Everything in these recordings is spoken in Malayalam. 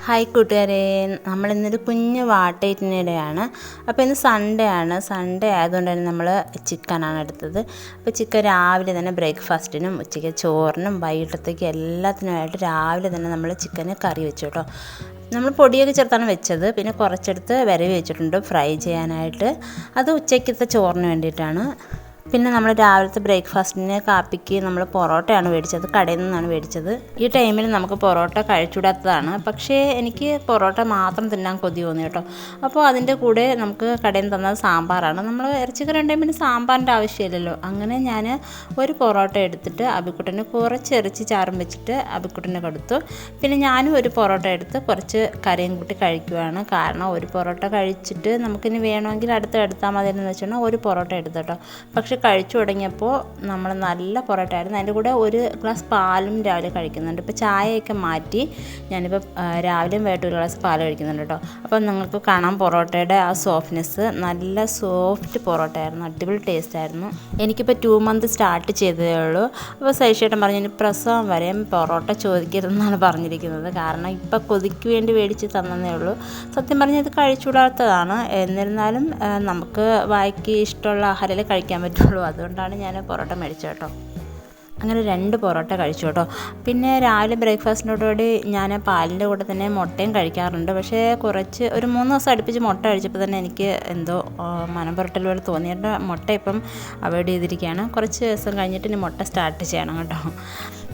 ഹായ് കൂട്ടുകാരെ, നമ്മളിന്നൊരു കുഞ്ഞ് വാട്ടയിട്ടിനിടെയാണ്. അപ്പോൾ ഇന്ന് സൺഡേ ആയതുകൊണ്ട് തന്നെ നമ്മൾ ചിക്കനാണ് എടുത്തത്. അപ്പോൾ ചിക്കൻ രാവിലെ തന്നെ ബ്രേക്ക്ഫാസ്റ്റിനും ഉച്ചയ്ക്ക് ചോറിനും വൈകിട്ടത്തേക്കും എല്ലാത്തിനുമായിട്ട് രാവിലെ തന്നെ നമ്മൾ ചിക്കന് കറി വെച്ചു കേട്ടോ. നമ്മൾ പൊടിയൊക്കെ ചേർത്താണ് വെച്ചത്. പിന്നെ കുറച്ചെടുത്ത് വരവി വെച്ചിട്ടുണ്ട് ഫ്രൈ ചെയ്യാനായിട്ട്. അത് ഉച്ചയ്ക്കത്തെ ചോറിന് വേണ്ടിയിട്ടാണ്. പിന്നെ നമ്മൾ രാവിലത്തെ ബ്രേക്ക്ഫാസ്റ്റിന് കാപ്പിക്ക് നമ്മൾ പൊറോട്ടയാണ് മേടിച്ചത്, കടയിൽ നിന്നാണ് മേടിച്ചത്. ഈ ടൈമിൽ നമുക്ക് പൊറോട്ട കഴിച്ചുകൂടാത്തതാണ്, പക്ഷേ എനിക്ക് പൊറോട്ട മാത്രം തിന്നാൻ കൊതി തോന്നി കേട്ടോ. അപ്പോൾ അതിൻ്റെ കൂടെ നമുക്ക് കടയിൽ നിന്ന് തന്നത് സാമ്പാറാണ്. നമ്മൾ ഇറച്ചിക്കറി ഉണ്ടെങ്കിൽ പിന്നെ സാമ്പാറിൻ്റെ ആവശ്യമില്ലല്ലോ. അങ്ങനെ ഞാൻ ഒരു പൊറോട്ട എടുത്തിട്ട് അബിക്കുട്ടന് കുറച്ച് ഇറച്ചി ചാറും വെച്ചിട്ട് അബിക്കുട്ടന് കൊടുത്തു. പിന്നെ ഞാനും ഒരു പൊറോട്ട എടുത്ത് കുറച്ച് കറിയും കൂട്ടി കഴിക്കുവാണ്. കാരണം ഒരു പൊറോട്ട കഴിച്ചിട്ട് നമുക്കിനി വേണമെങ്കിൽ എടുത്താൽ മതി എന്ന് വെച്ചാൽ ഒരു പൊറോട്ട എടുത്തു കേട്ടോ. പക്ഷെ കഴിച്ചു തുടങ്ങിയപ്പോൾ നമ്മൾ നല്ല പൊറോട്ട ആയിരുന്നു. അതിൻ്റെ കൂടെ ഒരു ഗ്ലാസ് പാലും രാവിലെ കഴിക്കുന്നുണ്ട്. ഇപ്പോൾ ചായയൊക്കെ മാറ്റി ഞാനിപ്പോൾ രാവിലെയും വൈകിട്ട് ഒരു ഗ്ലാസ് പാൽ കഴിക്കുന്നുണ്ട് കേട്ടോ. അപ്പോൾ നിങ്ങൾക്ക് കാണാം പൊറോട്ടയുടെ ആ സോഫ്റ്റ്നെസ്, നല്ല സോഫ്റ്റ് പൊറോട്ട ആയിരുന്നു, അടിപൊളി ടേസ്റ്റ് ആയിരുന്നു. എനിക്കിപ്പോൾ 2 മന്ത് സ്റ്റാർട്ട് ചെയ്തതേ ഉള്ളൂ. അപ്പോൾ സൈഷേട്ടൻ പറഞ്ഞു ഇനി പ്രസവം വരെയും പൊറോട്ട ചോദിക്കരുതെന്നാണ് പറഞ്ഞിരിക്കുന്നത്. കാരണം ഇപ്പോൾ കൊതിക്ക് വേണ്ടി മേടിച്ച് തന്നതേ ഉള്ളൂ. സത്യം പറഞ്ഞാൽ ഇത് കഴിച്ചുകൂടാത്തതാണ്. എന്നിരുന്നാലും നമുക്ക് വായിക്ക് ഇഷ്ടമുള്ള ആഹാരമല്ലേ കഴിക്കാൻ പറ്റും. അതുകൊണ്ടാണ് ഞാൻ പൊറോട്ട മേടിച്ചത് കേട്ടോ. അങ്ങനെ 2 പൊറോട്ട കഴിച്ചു കേട്ടോ. പിന്നെ രാവിലെ ബ്രേക്ക്ഫാസ്റ്റിനോടുകൂടി ഞാൻ പാലിൻ്റെ കൂടെ തന്നെ മുട്ടയും കഴിക്കാറുണ്ട്. പക്ഷേ ഒരു 3 ദിവസം അടുപ്പിച്ച് മുട്ട കഴിച്ചപ്പോൾ തന്നെ എനിക്ക് എന്തോ മനം പുരട്ടൽ പോലെ തോന്നിയിട്ട് മുട്ട ഇപ്പം അവോയ്ഡ് ചെയ്തിരിക്കുകയാണ്. കുറച്ച് ദിവസം കഴിഞ്ഞിട്ട് ഇനി മുട്ട സ്റ്റാർട്ട് ചെയ്യണം കേട്ടോ.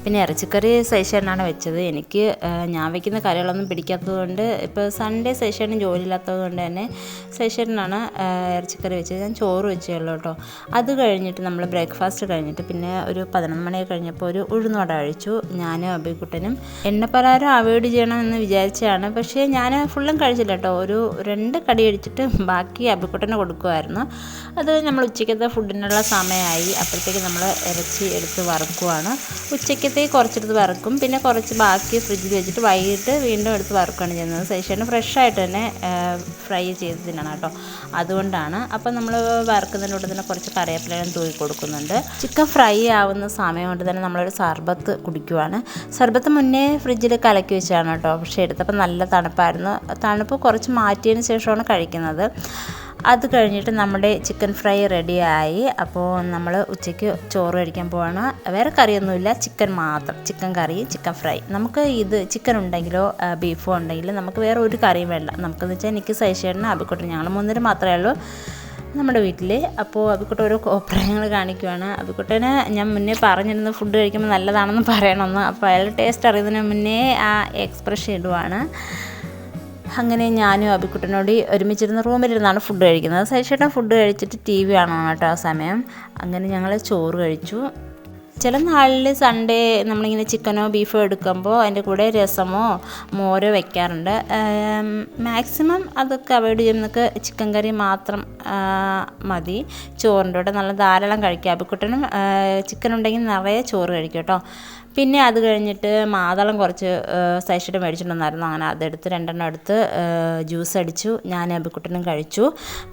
പിന്നെ ഇറച്ചിക്കറി സൈഷേട്ടനാണ് വെച്ചത്. എനിക്ക് ഞാൻ വയ്ക്കുന്ന കറികളൊന്നും പിടിക്കാത്തതുകൊണ്ട്, ഇപ്പോൾ സൺഡേ സൈഷേട്ടന് ജോലിയില്ലാത്തത് കൊണ്ട് തന്നെ സൈഷേട്ടനാണ് ഇറച്ചിക്കറി വെച്ചത്. ഞാൻ ചോറ് വെച്ചേ ഉള്ളൂ കേട്ടോ. അത് കഴിഞ്ഞിട്ട് നമ്മൾ ബ്രേക്ക്ഫാസ്റ്റ് കഴിഞ്ഞിട്ട് പിന്നെ ഒരു 11 മണിയൊക്കെ കഴിഞ്ഞപ്പോൾ ഒരു ഉഴുന്നുവട കഴിച്ചു. ഞാനും അബിക്കുട്ടനും. എണ്ണപ്പലഹാരം അവോയ്ഡ് ചെയ്യണമെന്ന് വിചാരിച്ചതാണ്, പക്ഷേ ഞാൻ ഫുള്ളും കഴിച്ചില്ല കേട്ടോ. ഒരു 2 കടി കഴിച്ചിട്ട് ബാക്കി അബിക്കുട്ടന് കൊടുക്കുമായിരുന്നു. അത് നമ്മൾ ഉച്ചയ്ക്കത്തെ ഫുഡിനുള്ള സമയമായി. അപ്പോഴത്തേക്ക് നമ്മൾ ഇറച്ചി എടുത്ത് വറുക്കുവാണ്. ഉച്ചയ്ക്കത്തെ കുറച്ചെടുത്ത് വറുക്കും, പിന്നെ കുറച്ച് ബാക്കി ഫ്രിഡ്ജിൽ വെച്ചിട്ട് വൈകിട്ട് വീണ്ടും എടുത്ത് വറുക്കുകയാണ് ചെയ്യുന്നത്. സൈഷേട്ടന് ഫ്രഷായിട്ട് തന്നെ ഫ്രൈ ചെയ്ത് തിന്നണം കേട്ടോ, അതുകൊണ്ടാണ്. അപ്പം നമ്മൾ വറുക്കുന്നതിനോട് തന്നെ കുറച്ച് കറിവേപ്പിലയും തൂക്കി കൊടുക്കുന്നുണ്ട്. ചിക്കൻ ഫ്രൈ ആവുന്ന സമയം കൊണ്ട് തന്നെ നമ്മളൊരു സർബത്ത് കുടിക്കുവാണ്. സർബത്ത് മുന്നേ ഫ്രിഡ്ജിൽ കലക്കി വെച്ചാണ് കേട്ടോ, പക്ഷേ എടുത്തപ്പോൾ നല്ല തണുപ്പായിരുന്നു. തണുപ്പ് കുറച്ച് മാറ്റിയതിന് ശേഷമാണ് കഴിക്കുന്നത്. അത് കഴിഞ്ഞിട്ട് നമ്മുടെ ചിക്കൻ ഫ്രൈ റെഡിയായി. അപ്പോൾ നമ്മൾ ഉച്ചയ്ക്ക് ചോറ് കഴിക്കാൻ പോവാണ്. വേറെ കറിയൊന്നുമില്ല, ചിക്കൻ മാത്രം, ചിക്കൻ കറി, ചിക്കൻ ഫ്രൈ. നമുക്ക് ഇത് ചിക്കൻ ഉണ്ടെങ്കിലോ ബീഫോ ഉണ്ടെങ്കിലോ നമുക്ക് വേറെ ഒരു കറിയും വേണ്ട. നമുക്കെന്ന് വെച്ചാൽ എനിക്ക് സൈഷേട്ടന് അബിക്കുട്ടൻ, ഞങ്ങൾ 3 മാത്രമേ ഉള്ളൂ നമ്മുടെ വീട്ടിൽ. അപ്പോൾ അബിക്കുട്ടൻ ഓരോ കോപ്രായങ്ങൾ കാണിക്കുവാണ്. അബിക്കുട്ടന് ഞാൻ മുന്നേ പറഞ്ഞിരുന്നു ഫുഡ് കഴിക്കുമ്പോൾ നല്ലതാണെന്ന് പറയണമെന്ന്. അപ്പോൾ അയാൾ ടേസ്റ്റ് അറിയുന്നതിന് മുന്നേ ആ എക്സ്പ്രഷൻ ഇടുവാണ്. അങ്ങനെ ഞാനും അബിക്കുട്ടനോട് ഒരുമിച്ചിരുന്ന് റൂമിലിരുന്നാണ് ഫുഡ് കഴിക്കുന്നത്. സൈഷേട്ടൻ ഫുഡ് കഴിച്ചിട്ട് TV കാണണം കേട്ടോ ആ സമയം. അങ്ങനെ ഞങ്ങൾ ചോറ് കഴിച്ചു. ചില നാളിൽ സൺഡേ നമ്മളിങ്ങനെ ചിക്കനോ ബീഫോ എടുക്കുമ്പോൾ അതിൻ്റെ കൂടെ രസമോ മോരോ വയ്ക്കാറുണ്ട്. മാക്സിമം അതൊക്കെ അവോയ്ഡ് ചെയ്യുന്നതൊക്കെ ചിക്കൻ കറി മാത്രം മതി. ചോറിൻ്റെ കൂടെ നല്ല ധാരാളം കഴിക്കുക. അബിക്കുട്ടനും ചിക്കൻ ഉണ്ടെങ്കിൽ നിറയെ ചോറ് കഴിക്കും കേട്ടോ. പിന്നെ അത് കഴിഞ്ഞിട്ട് മാതളം കുറച്ച് സൈഷേട്ടൻ മേടിച്ചിട്ടുണ്ടായിരുന്നു. അങ്ങനെ അതെടുത്ത് 2 എടുത്ത് ജ്യൂസ് അടിച്ചു. ഞാൻ അബിക്കുട്ടനും കഴിച്ചു.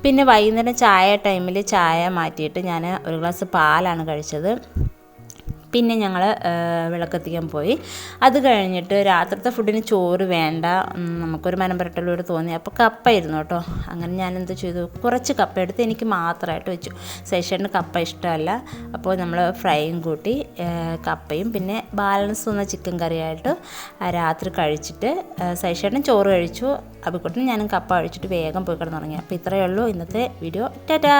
പിന്നെ വൈകുന്നേരം ചായ ടൈമിൽ ചായ മാറ്റിയിട്ട് ഞാൻ ഒരു ഗ്ലാസ് പാലാണ് കഴിച്ചത്. പിന്നെ ഞങ്ങൾ വിളക്കെത്തിക്കാൻ പോയി. അത് കഴിഞ്ഞിട്ട് രാത്രിത്തെ ഫുഡിന് ചോറ് വേണ്ട, നമുക്കൊരു മനം പുരട്ടലോട് തോന്നി. അപ്പോൾ കപ്പ ഇരുന്നു കേട്ടോ. അങ്ങനെ ഞാൻ എന്ത് ചെയ്തു, കുറച്ച് കപ്പ എടുത്ത് എനിക്ക് മാത്രമായിട്ട് വെച്ചു. സൈഷേട്ടന് കപ്പ ഇഷ്ടമല്ല. അപ്പോൾ നമ്മൾ ഫ്രൈയും കൂട്ടി കപ്പയും പിന്നെ ബാലൻസ് വന്ന ചിക്കൻ കറിയായിട്ട് രാത്രി കഴിച്ചിട്ട് സൈഷേട്ടൻ ചോറ് കഴിച്ചു. അബിക്കുട്ടനും ഞാനും കപ്പ കഴിച്ചിട്ട് വേഗം പോയി കിടന്നുറങ്ങി. അപ്പോൾ ഇത്രയേ ഉള്ളൂ ഇന്നത്തെ വീഡിയോ. ടാറ്റാ.